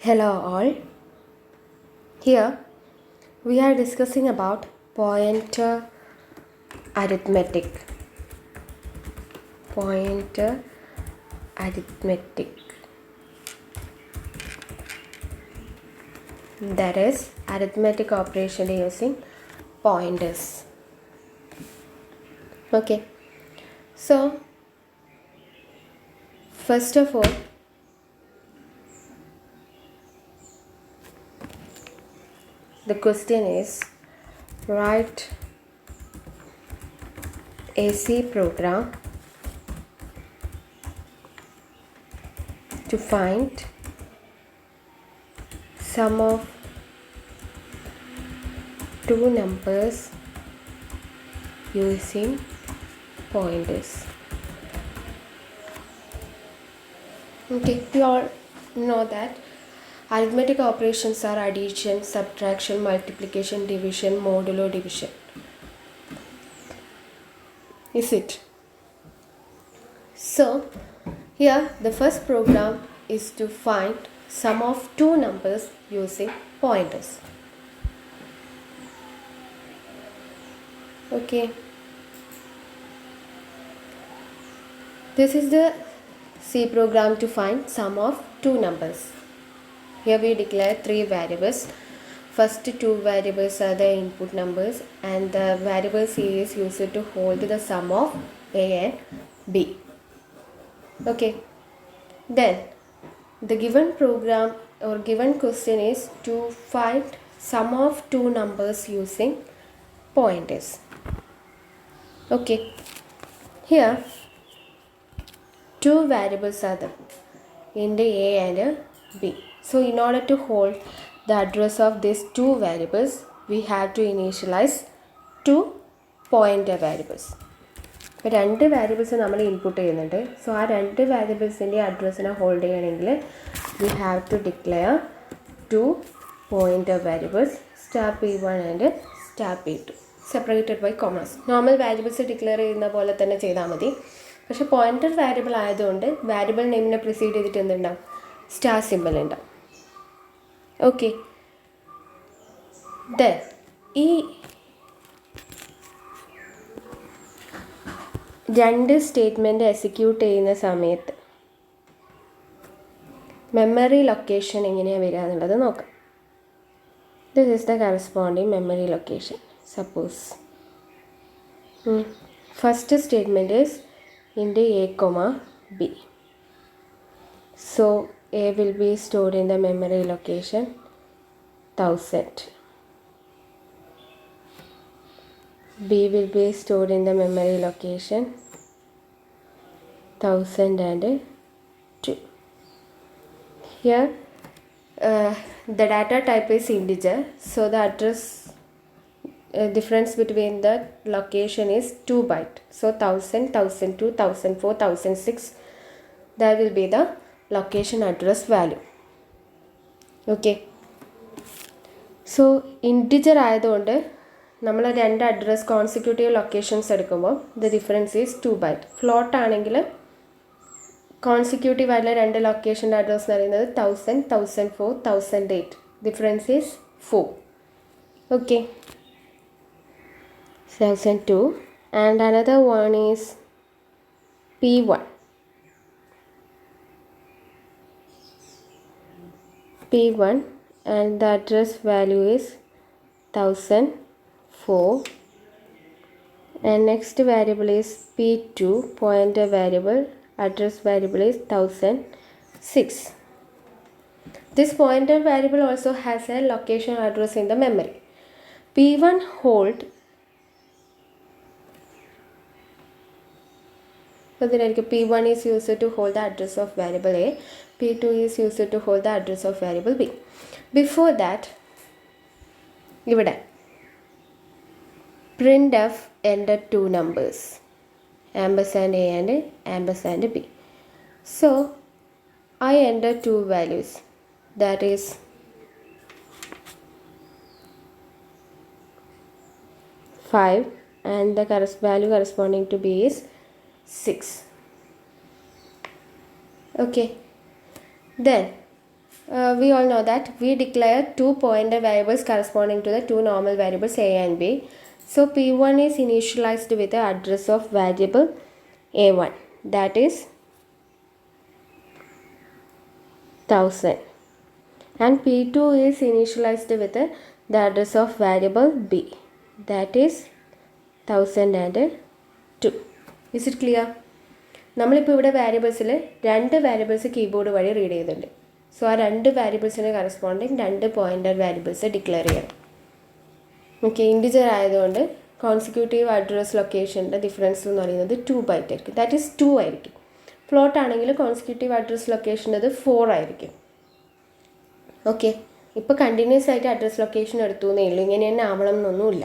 Hello all. Here we are discussing about pointer arithmetic. Pointer arithmetic. That is arithmetic operation using pointers. Okay. So first of all, the question is write a C program to find sum of two numbers using pointers. Okay, we all know that arithmetic operations are addition, subtraction, multiplication, division, modulo division. Is it? So, here the first program is to find sum of two numbers using pointers. Okay. This is the C program to find sum of two numbers. Here we declare three variables. First two variables are the input numbers and the variable C is used to hold the sum of A and B. Okay. Then the given program or given question is to find sum of two numbers using pointers. Okay. Here two variables are there, int A and B. So in order to hold the address of these two variables, we have to initialize two pointer variables. രണ്ട് variables നമ്മൾ input ചെയ്യുന്നുണ്ട്. So ആ രണ്ട് വാരിയബിൾസിൻ്റെ അഡ്രസ്സിനെ hold ചെയ്യണമെങ്കിൽ we have to declare two pointer variables star P1 and star P2 separated by commas. Normal variables declare ചെയ്യുന്ന പോലെ തന്നെ ചെയ്താൽ മതി. പക്ഷേ പോയിൻ്റർ വാരിയബിൾ ആയതുകൊണ്ട് വാരിയബിൾ നെയിമിനെ പ്രിസീഡ് ചെയ്തിട്ട് എന്തുണ്ടാവും? സ്റ്റാർ സിമ്പിൾ ഉണ്ടാവും. ഓക്കെ. ദെൻ ഈ രണ്ട് സ്റ്റേറ്റ്മെൻറ്റ് എക്സിക്യൂട്ട് ചെയ്യുന്ന സമയത്ത് മെമ്മറി ലൊക്കേഷൻ എങ്ങനെയാണ് വരിക എന്നുള്ളത് നോക്കാം. This is the corresponding memory location. Suppose first statement is int A, B. So A will be stored in the memory location 1000. B will be stored in the memory location 1002. Here the data type is integer, so the address difference between the location is 2 byte. So 1000, 1002, 1004, 1006, that will be the location address value. Okay. So integer ആയതുകൊണ്ട് നമ്മൾ രണ്ട് address consecutive locations എടുക്കുമ്പോൾ the difference is 2 byte. Float ആണെങ്കിൽ consecutive ആയിട്ടുള്ള രണ്ട് ലൊക്കേഷൻ്റെ address എന്ന് പറയുന്നത് 1000, 1004, 1008. Difference is 4. Okay. 1002 and another one is P1. P1 and the address value is 1004 and next variable is P2, pointer variable, address variable is 1006. This pointer variable also has a location address in the memory. P1 hold P1 is used to hold the address of variable A, P2 is used to hold the address of variable B. Before that, ഇവിടെ printf enter two numbers, ampersand A and ampersand B. So I enter two values, that is 5 and the value corresponding to B is 6. Okay. Then we all know that we declare two pointer variables corresponding to the two normal variables a and b. So p1 is initialized with the address of variable a1, that is 1000, and p2 is initialized with the address of variable b, that is 1002. Is it clear? നമ്മളിപ്പോൾ ഇവിടെ വാരിയബിൾസിൽ രണ്ട് variables keyboard വഴി read ചെയ്യുന്നുണ്ട്. So ആ രണ്ട് വാരിയബിൾസിന് corresponding രണ്ട് pointer variables declare ചെയ്യണം. Okay, integer ആയതുകൊണ്ട് കോൺസിക്യൂട്ടീവ് അഡ്രസ് ലൊക്കേഷൻ്റെ ഡിഫറൻസ് എന്ന് പറയുന്നത് 2 ബൈറ്റ് ആയിരിക്കും, ദാറ്റ് ഈസ് 2 ആയിരിക്കും. ഫ്ലോട്ട് ആണെങ്കിൽ കോൺസിക്യൂട്ടീവ് അഡ്രസ് ലൊക്കേഷൻ അത് 4 ആയിരിക്കും. ഓക്കെ, ഇപ്പോൾ കണ്ടിന്യൂസ് ആയിട്ട് അഡ്രസ് ലൊക്കേഷൻ എടുത്തു എന്നേ ഉള്ളൂ, ഇങ്ങനെ തന്നെ ആവണം എന്നൊന്നുമില്ല.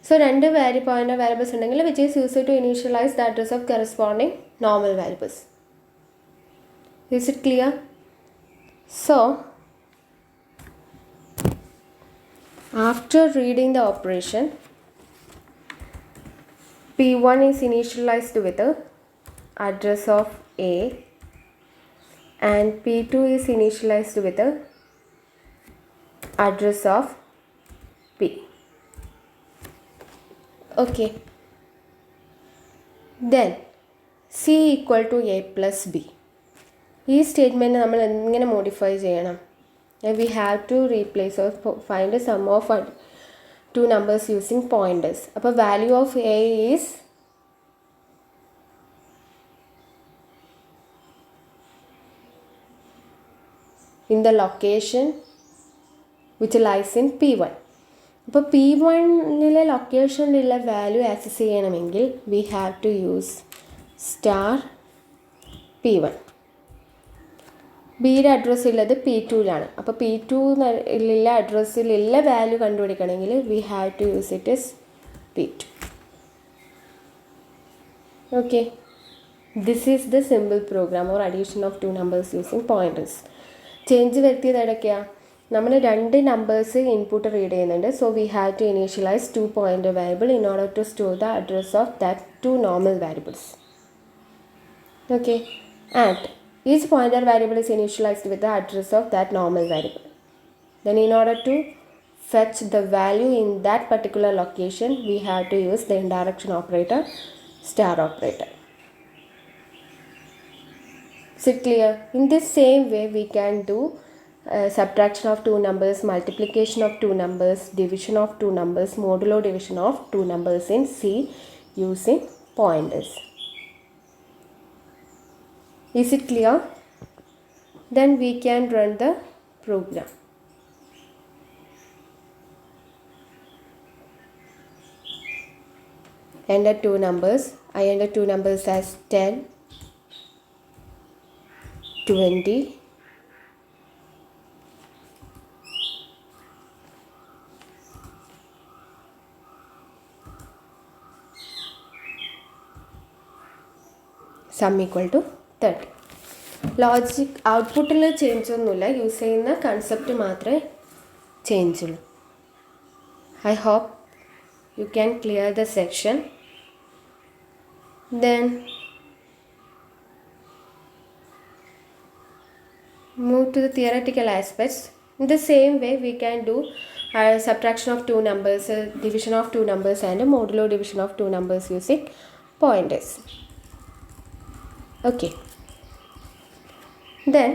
So, രണ്ട് pointer variables ഉണ്ടെങ്കിൽ which is used to initialize the address of corresponding normal variables. Is it clear? So, after reading the operation, P1 is initialized with the address of A and P2 is initialized with the address of P. Okay, then C equal to A plus B. ഈ statement നമ്മൾ എങ്ങനെ modify ചെയ്യണം? We have to replace or find a sum of two numbers using pointers. അപ്പോൾ value of A is in the location which lies in P1. അപ്പോൾ P1-ലെ ലൊക്കേഷനിലുള്ള value access ചെയ്യണമെങ്കിൽ we have to use star P1. ബിയുടെ address ഉള്ളത് P2-ലാണ്. അപ്പോൾ P2-ലുള്ള അഡ്രസ്സിലുള്ള വാല്യൂ കണ്ടുപിടിക്കണമെങ്കിൽ we have to use it is P2. Okay, this is the simple program or addition of two numbers using pointers. Change വരുത്തിയത് എവിടെയൊക്കെയാണ്? നമ്മൾ രണ്ട് നമ്പേഴ്സ് ഇൻപുട്ട് റീഡ് ചെയ്യുന്നുണ്ട്. So we have to initialize two pointer variable in order to store the address of that to normal variables. Okay, and each pointer variable is initialised with the address of that normal variable. Then in order to fetch the value in that particular location, we have to use the indirection operator, star operator. Is it clear? In this same way, we can do subtraction of two numbers, multiplication of two numbers, division of two numbers, modulo division of two numbers in C using pointers. Is it clear? Then we can run the program. Enter two numbers. I enter two numbers as 10, 20, sum equal to 30. Logic ഔട്ട്പുട്ടിൽ change ഒന്നുമില്ല, use ചെയ്യുന്ന concept മാത്രമേ change ഉള്ളൂ. I hope you can clear the section. Then move to the theoretical aspects. In the same way, we can do subtraction of two numbers, division of two numbers, and modulo division of two numbers using pointers. Okay. Then,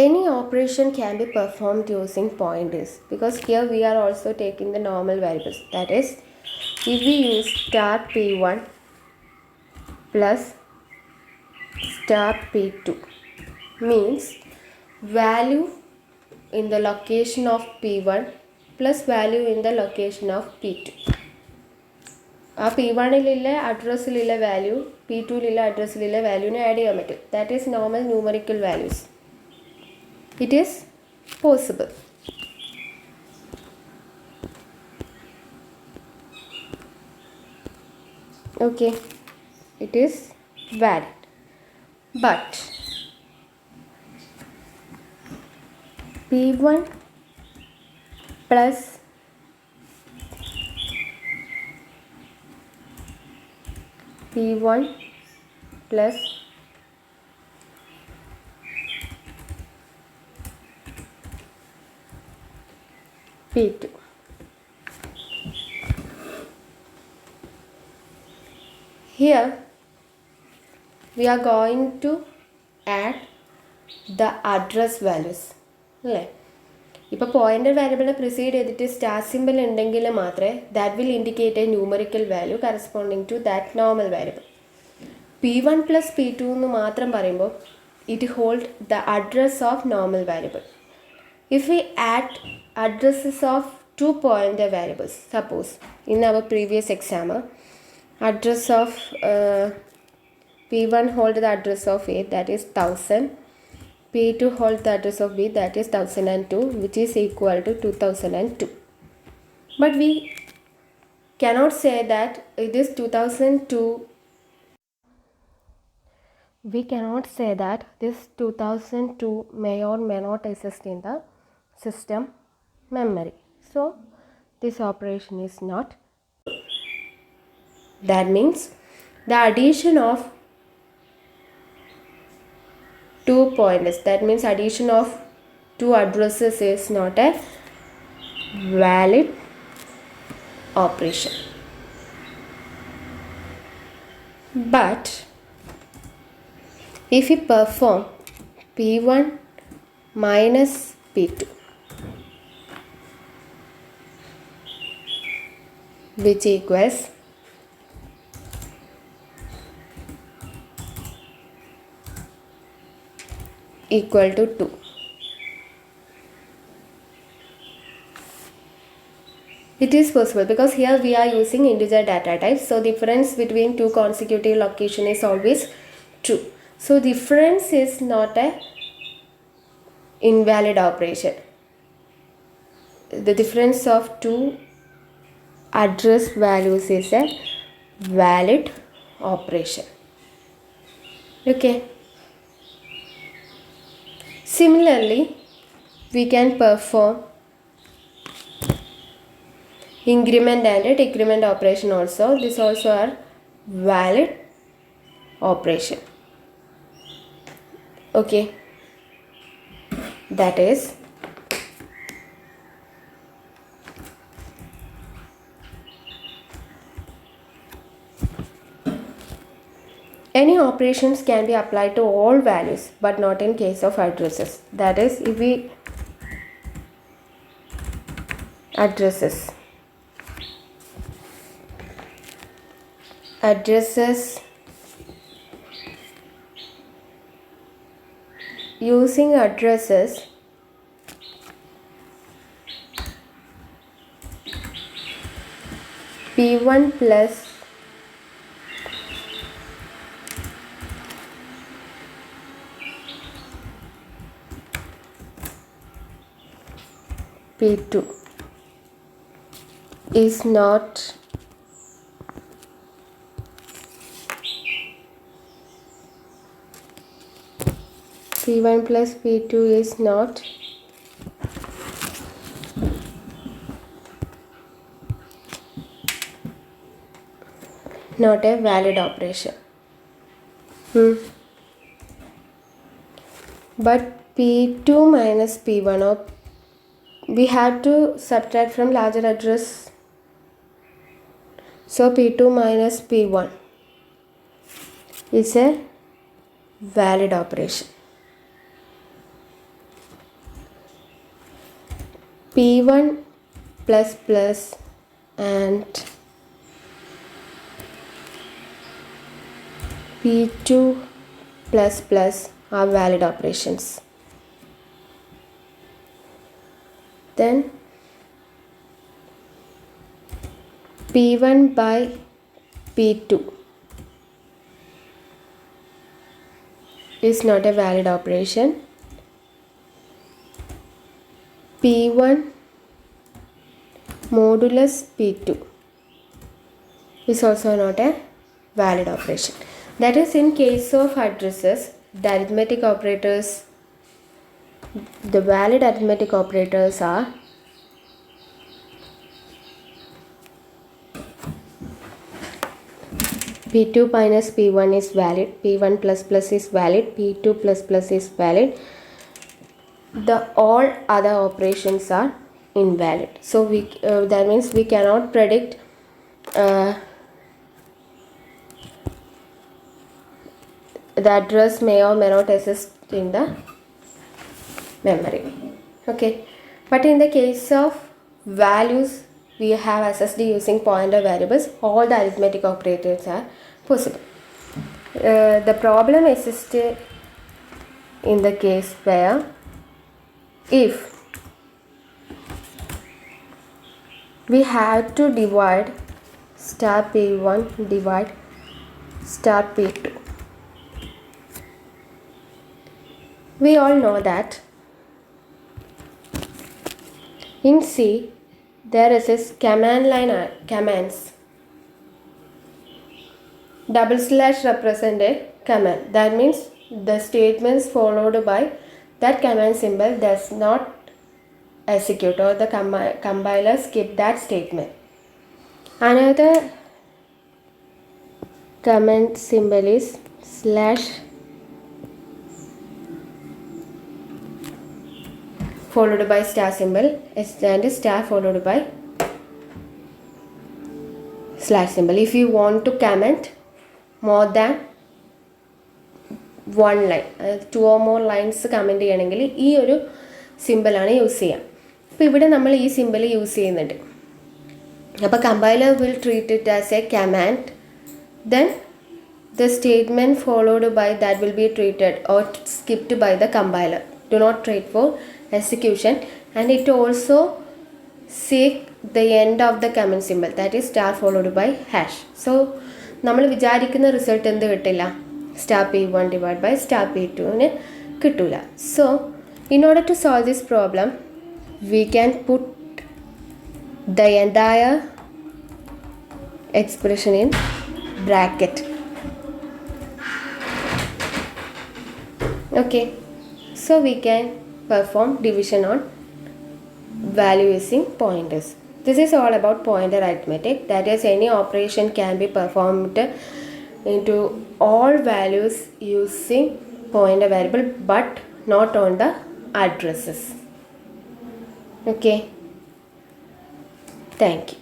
any operation can be performed using pointers, because here we are also taking the normal variables. That is, if we use star P1 plus star P2 means value in the location of P1 plus value in the location of P2. ആ P1-ലുള്ള അഡ്രസ്സിലുള്ള value P2-ലുള്ള അഡ്രസ്സിലുള്ള വാല്യൂവിനെ add ചെയ്യാൻ പറ്റും. That is normal numerical values. It is possible. Okay, it is valid. But P1 plus P1 plus P2. Here we are going to add the address values. അല്ലേ? ഇപ്പോൾ pointer വാരിയബിളിനെ precede ചെയ്തിട്ട് star symbol ഉണ്ടെങ്കിൽ മാത്രമേ that will indicate a numerical value corresponding to that normal variable. P1 plus P2 എന്ന് മാത്രം പറയുമ്പോൾ it hold the address of normal variable. If we add addresses of two pointer variables, suppose in our previous example, address of P1 hold the address of A, that is 1000. P2 hold the address of B, that is 1002, which is equal to 2002. But we cannot say that it is 2002. We cannot say that this 2002 may or may not exist in the system memory. So this operation is not. That means the addition of two pointers, that means addition of two addresses is not a valid operation. But if we perform P1 minus P2, which equals equal to 2. It is possible because here we are using integer data type, so difference between two consecutive location is always true. So difference is not a invalid operation. The difference of two address values is a valid operation. Okay. Similarly, we can perform increment and decrement operation also. This also are valid operation. Okay, that is any operations can be applied to all values but not in case of addresses. That is, if we addresses using addresses P1 plus P2 is not P1 plus P2 is not a valid operation. But P2 minus P1, or we have to subtract from larger address, so P2 minus P1 is a valid operation. P1 plus plus and P2 plus plus are valid operations. Then P1 by P2 is not a valid operation. P1 modulus P2 is also not a valid operation. That is, in case of addresses, the arithmetic operators, the valid arithmetic operators are P2 minus P1 is valid, P1 plus plus is valid, P2 plus plus is valid. The all other operations are invalid. So that means we cannot predict the address may or may not exist in the memory. Okay, but in the case of values, we have accessed using pointer variables. All the arithmetic operators are possible. The problem exists in the case where if we have to divide star P1 divide star P2. We all know that in C there is this command line commands. Double slash represent a command. That means the statements followed by that command symbol does not execute, or the compiler skip that statement. Another command symbol is slash followed by star symbol, and star followed by slash symbol. If you want to comment more than one line, 2 or more lines comment ചെയ്യണമെങ്കിൽ ഈ ഒരു സിമ്പിളാണ് use ചെയ്യുക. അപ്പോൾ ഇവിടെ നമ്മൾ ഈ simple use ചെയ്യുന്നുണ്ട്. അപ്പോൾ compiler will treat it as A command, then the statement followed by that will be treated or skipped by the compiler. Do not treat for execution, and it also seek the end of the command symbol, that is star followed by hash. So നമ്മൾ വിചാരിക്കുന്ന result എന്ത് കിട്ടില്ല, star P1 divided by star P2 കിട്ടൂല. So in order to solve this problem, we can put the entire expression in bracket. Okay, so we can perform division on value using pointers. This is all about pointer arithmetic. That is, any operation can be performed into all values using pointer variable, but not on the addresses. Okay, thank you.